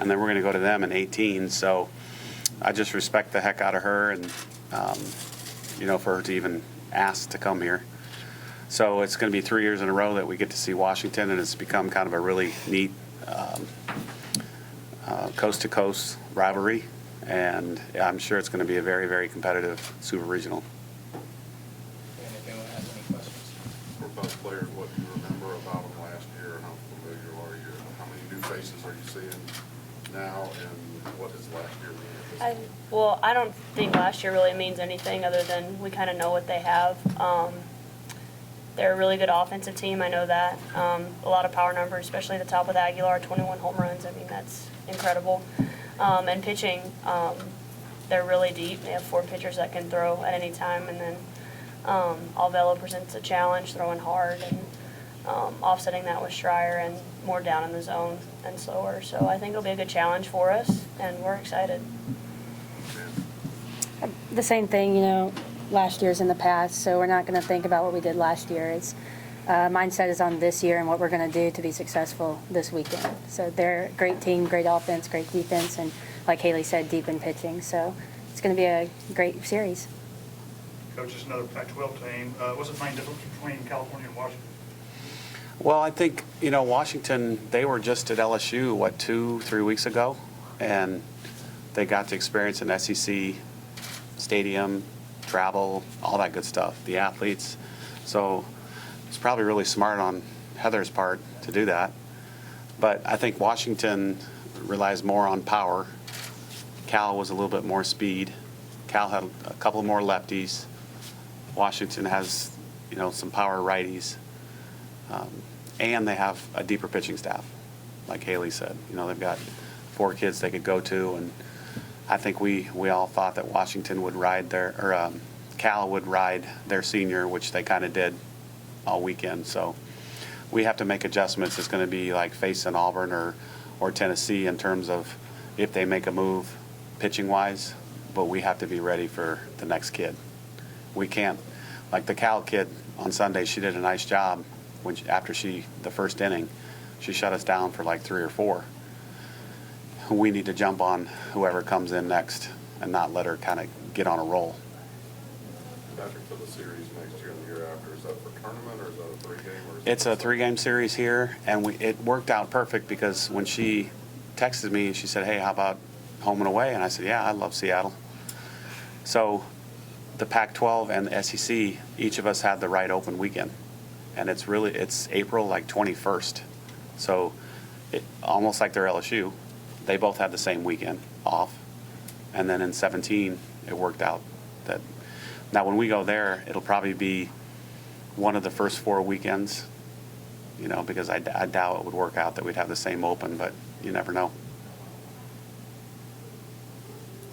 and then we're going to go to them in 18. So I just respect the heck out of her, and for her to even ask to come here. So it's going to be 3 years in a row that we get to see Washington, and it's become kind of a really neat coast-to-coast rivalry, and I'm sure it's going to be a very, very competitive Super Regional. And if anyone has any questions. For both players, what do you remember about them last year? How familiar are you? How many new faces are you seeing now, and what does last year mean? Well, I don't think last year really means anything other than we kind of know what they have. They're a really good offensive team, I know that. A lot of power numbers, especially at the top with Aguilar, 21 home runs. I mean, that's incredible. And pitching, they're really deep. They have 4 pitchers that can throw at any time. And then Alvelo presents a challenge, throwing hard, and offsetting that with Schreier and more down in the zone and slower. So I think it'll be a good challenge for us, and we're excited. The same thing, last year's in the past, so we're not going to think about what we did last year. It's mindset is on this year and what we're going to do to be successful this weekend. So they're a great team, great offense, great defense, and like Haylie said, deep in pitching. So it's going to be a great series. Coach, just another Pac-12 team. What's the main difference between California and Washington? Well, I think, Washington, they were just at LSU, 2-3 weeks ago, and they got to experience an SEC stadium, travel, all that good stuff, the athletes. So it's probably really smart on Heather's part to do that. But I think Washington relies more on power. Cal was a little bit more speed. Cal had a couple more lefties. Washington has, some power righties. And they have a deeper pitching staff, like Haylie said. They've got 4 kids they could go to, and I think we all thought that Washington would ride Cal would ride their senior, which they kind of did all weekend. So we have to make adjustments. It's going to be like facing Auburn or Tennessee in terms of if they make a move pitching-wise, but we have to be ready for the next kid. We can't, like the Cal kid on Sunday, she did a nice job. After the first inning, she shut us down for like 3 or 4. We need to jump on whoever comes in next and not let her kind of get on a roll. Patrick, for the series next year and the year after, is that for tournament or is that a 3-game? It's a 3-game series here, and it worked out perfect because when she texted me, she said, "Hey, how about home and away?" And I said, "Yeah, I love Seattle." So the Pac-12 and the SEC, each of us had the right open weekend. And it's April 21st. So almost like they're LSU. They both had the same weekend off. And then in 17, it worked out that now when we go there, it'll probably be one of the first 4 weekends, because I doubt it would work out that we'd have the same open, but you never know.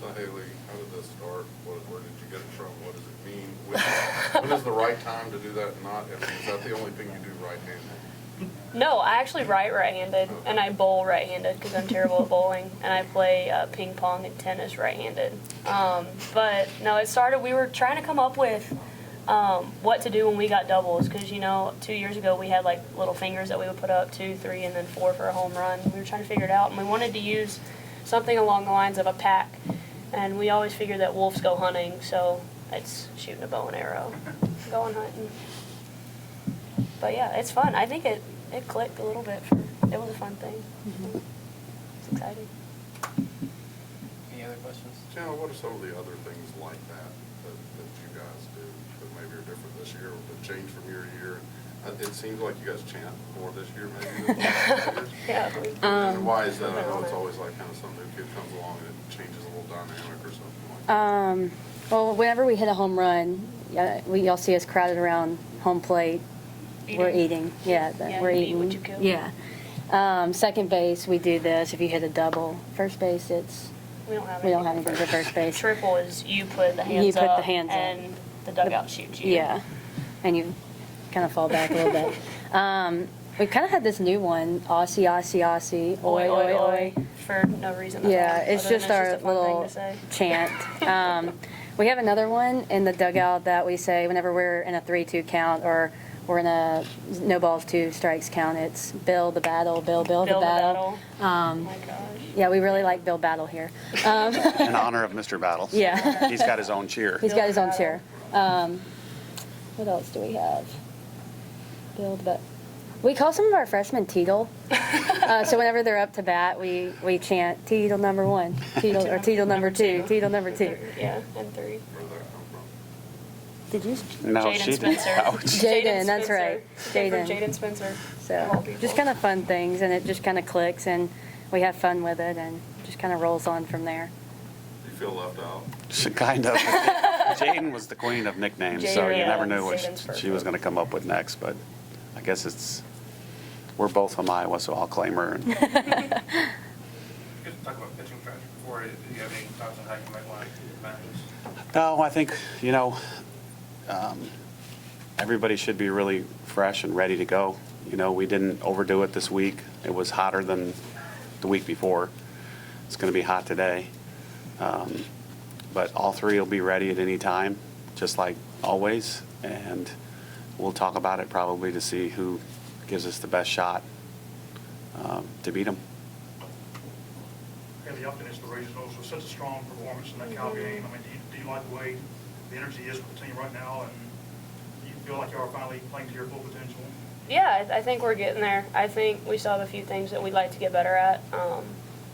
So, Haylie, how did this start? Where did you get it from? What does it mean? When is the right time to do that and not? I mean, is that the only thing you do right-handed? No, I actually write right-handed, and I bowl right-handed because I'm terrible at bowling, and I play ping pong and tennis right-handed. But no, it started, we were trying to come up with what to do when we got doubles because, 2 years ago we had little fingers that we would put up, 2, 3, and then 4 for a home run. We were trying to figure it out, and we wanted to use something along the lines of a pack, and we always figured that wolves go hunting, so it's shooting a bow and arrow, going hunting. But yeah, it's fun. I think it clicked a little bit. It was a fun thing. Mm-hmm. It's exciting. Any other questions? Chandler, what are some of the other things like that you guys do that maybe are different this year or that change from year to year? It seems like you guys chant more this year maybe than last year. Yeah. And why is that? I know it's always kind of some new kid comes along and it changes a little dynamic or something like that. Well, whenever we hit a home run, y'all see us crowded around home plate. We're eating. We're eating. What you kill. Yeah. Second base, we do this. If you hit a double. First base, we don't have anything for first base. Triple is you put the hands up. And the dugout shoots you. Yeah, and you kind of fall back a little bit. We kind of had this new one, Aussie, Aussie, Aussie, oi, oi, oi. For no reason. Yeah, it's just our little chant. We have another one in the dugout that we say whenever we're in a 3-2 count or we're in a no balls, 2 strikes count. It's Bill the battle, Bill the battle. Oh my gosh. Yeah, we really like Bill Battle here. In honor of Mr. Battle. Yeah. He's got his own cheer. He's got his own chair. What else do we have? Bill the battle. We call some of our freshmen Teetle. So whenever they're up to bat, we chant Teetle number 1, Teetle or Teetle number 2, Teetle number 2. Yeah, and 3. Where'd that come from? Did you? No, Jaden she Spencer. didn't. Ouch. Jaden, that's Spencer. right. Came from Jaden. Jaden Spencer. of all So people. just kind of fun things, and it just kind of clicks, and we have fun with it, and just kind of rolls on from there. Do you feel left out? She kind of. Jaden was the queen of nicknames, so you Jaden, never knew what Jaden's she perfect. was going to come up with next. But I guess we're both from Iowa, so I'll claim her. And Just talk about pitching strategy before. Do you have any thoughts on how you might want to manage this? no, I think everybody should be really fresh and ready to go. We didn't overdo it this week. It was hotter than the week before. It's going to be hot today. But all 3 will be ready at any time, just like always. And we'll talk about it probably to see who gives us the best shot to beat them. Hallie, y'all finished the regionals with such a strong performance in that Cal game. I mean, do you like the way the energy is with the team right now, and do you feel like you are finally playing to your full potential? Yeah, I think we're getting there. I think we still have a few things that we'd like to get better at.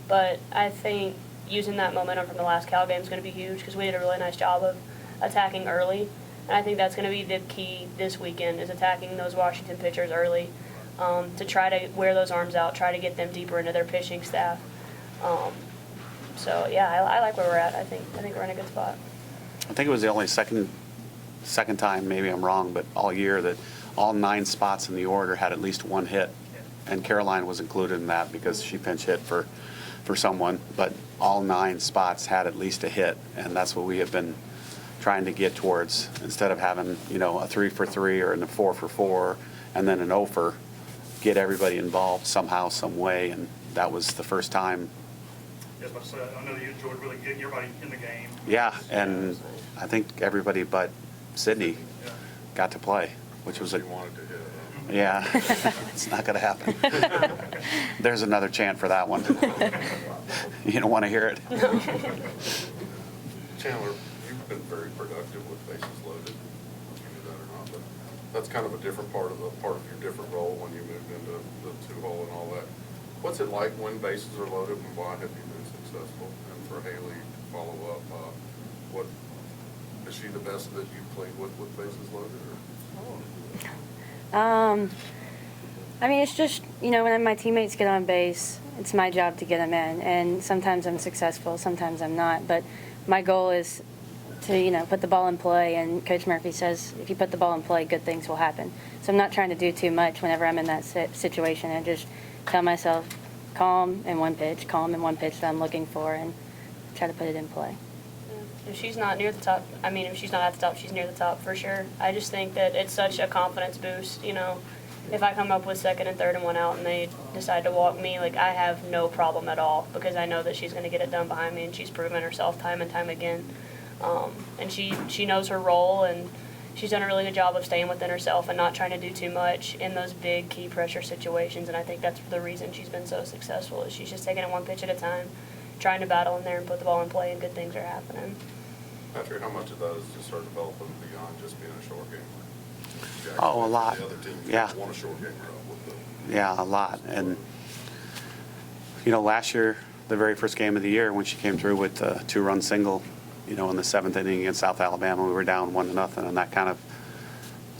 But I think using that momentum from the last Cal game is going to be huge because we did a really nice job of attacking early. And I think that's going to be the key this weekend is attacking those Washington pitchers early to try to wear those arms out, try to get them deeper into their pitching staff. So, yeah, I like where we're at. I think we're in a good spot. I think it was the only second time, maybe I'm wrong, but all year that all 9 spots in the order had at least 1 hit. And Caroline was included in that because she pinch hit for someone, but all 9 spots had at least a hit, and that's what we have been trying to get towards instead of having a 3 for 3 or a 4 for 4 and then an 0 for. Get everybody involved somehow, some way, and that was the first time. Yes, but I know that you enjoyed really getting everybody in the game. Yeah, and I think everybody but Sydney Yeah. got to play, which was You wanted to hit it. yeah, it's not going to happen. There's another chant for that one. You don't want to hear it. Chandler, you've been very productive with bases loaded. If you knew that or not, but that's kind of a different part of your different role when you moved into the 2-hole and all that. What's it like when bases are loaded, and why have you been successful? And for Haylie to follow up, what is she the best that you've played with bases loaded? Or? I mean, it's just, when my teammates get on base, it's my job to get them in. And sometimes I'm successful, sometimes I'm not. But my goal is to, put the ball in play. And Coach Murphy says, if you put the ball in play, good things will happen. So I'm not trying to do too much whenever I'm in that situation. I just tell myself, calm in one pitch that I'm looking for, and try to put it in play. If she's not near the top, if she's not at the top, she's near the top for sure. I just think that it's such a confidence boost, If I come up with 2nd and 3rd and 1 out and they decide to walk me, I have no problem at all because I know that she's going to get it done behind me, and she's proven herself time and time again. And she knows her role, and she's done a really good job of staying within herself and not trying to do too much in those big key pressure situations. And I think that's the reason she's been so successful is she's just taking it 1 pitch at a time, trying to battle in there and put the ball in play, and good things are happening. Patrick, how much of that is just start developing beyond just being a short gamer? Oh, a lot. The other teams Yeah. want a short gamer up with the. Yeah, a lot. And, last year, the very first game of the year, when she came through with the 2-run single, in the 7th inning against South Alabama, we were down 1-0, and that kind of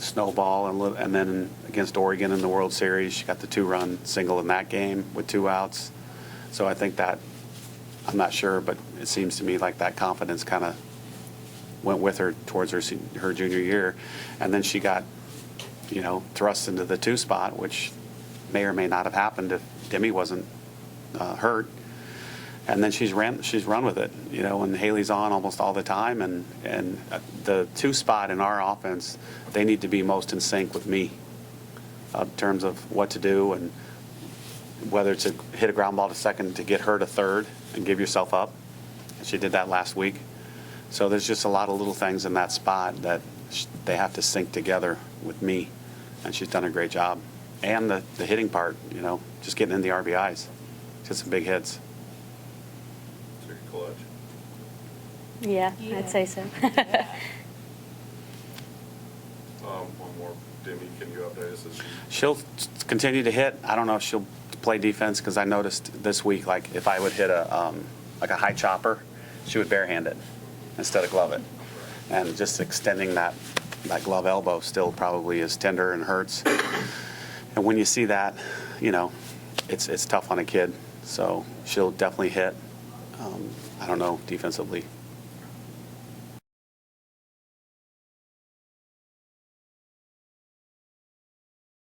snowball. And then against Oregon in the World Series, she got the 2-run single in that game with 2 outs. So I think that, I'm not sure, but it seems to me like that confidence kind of went with her towards her junior year. And then she got, thrust into the 2 spot, which may or may not have happened if Demi wasn't hurt. And then she's run with it, and Haylie's on almost all the time. And the 2 spot in our offense, they need to be most in sync with me in terms of what to do and whether to hit a ground ball to second to get her to third and give yourself up. And she did that last week. So there's just a lot of little things in that spot that they have to sync together with me. and she's done a great job. And the hitting part, just getting in the RBIs, just some big hits. So you're clutch. Yeah, Yeah. I'd say so. One more, Demi, can you update us? She'll continue to hit. I don't know if she'll play defense because I noticed this week, like if I would hit a high chopper, she would barehand it instead of glove it, and just extending that glove elbow still probably is tender and hurts. And when you see that, it's tough on a kid. So she'll definitely hit. I don't know defensively